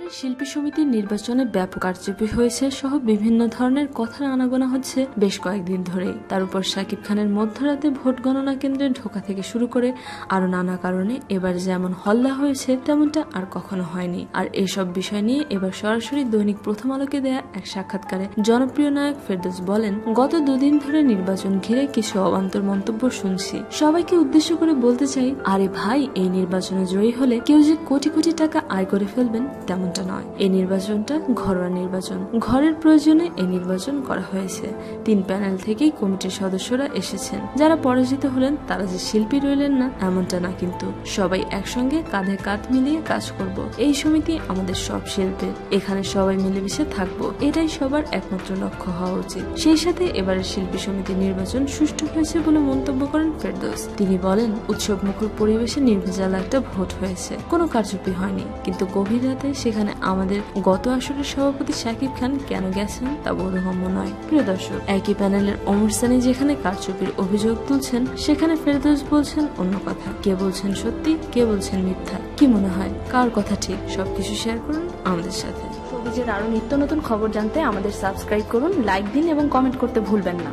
এবারে শিল্পী সমিতির নির্বাচনে ব্যাপক কারচুপি হয়েছে সহ বিভিন্ন ধরনের কথার আনাগোনা হচ্ছে বেশ কয়েকদিন ধরেই। তার উপর শাকিব খানের মধ্যরাতে ভোট গণনা কেন্দ্রে ঢোকা থেকে শুরু করে আরো নানা কারণে এবার যেমন হল্লা হয়েছে তেমনটা আর কখনো হয়নি। আর এইসব বিষয় নিয়ে এবার সরাসরি দৈনিক প্রথম আলোকে দেয়া এক সাক্ষাৎকারে জনপ্রিয় নায়ক ফেরদৌস বলেন, গত দুদিন ধরে নির্বাচন ঘিরে কিছু অবান্তর মন্তব্য শুনছি। সবাইকে উদ্দেশ্য করে বলতে চাই, আরে ভাই, এই নির্বাচনে জয়ী হলে কেউ যে কোটি কোটি টাকা আয় করে ফেলবেন তেমনটা নয়। এই নির্বাচনটা ঘরোয়া নির্বাচন, ঘরের প্রয়োজনে এই নির্বাচন করা হয়েছে। 3 প্যানেল থেকেই কমিটির সদস্যরা এসেছেন। যারা পরাজিত হলেন তারা যে শিল্পী রইলেন না এমনটা না, কিন্তু সবাই একসঙ্গে কাঁধে কাঁধ মিলিয়ে কাজ করব। এই সমিতি আমাদের সব শিল্পের, এখানে সবাই মিলেমিশে থাকবো, এটাই সবার একমাত্র লক্ষ্য হওয়া উচিত। সেই সাথে এবারের শিল্পী সমিতির নির্বাচন সুষ্ঠু হয়েছে বলে মন্তব্য করেন ফেরদৌস। তিনি বলেন, উৎসব মুখর পরিবেশে নির্ভেজাল একটা ভোট হয়েছে, কোনো কারচুপি হয়নি, কিন্তু গভীর রাতে সেখানে আমাদের গত আসরের সভাপতি শাকিব খান কেন গেছেন তা বোধগম্য নয়। প্রিয় দর্শক, একই প্যানেলের ওমর সানি যেখানে কারচুপির অভিযোগ তুলছেন সেখানে ফেরদৌস বলছেন অন্য কথা। কে বলছেন সত্যি, কে বলছেন মিথ্যা, কি মনে হয় কার কথা ঠিক? সবকিছু শেয়ার করুন আমাদের সাথে। শোবিজের আরো নিত্য নতুন খবর জানতে আমাদের সাবস্ক্রাইব করুন, লাইক দিন এবং কমেন্ট করতে ভুলবেন না।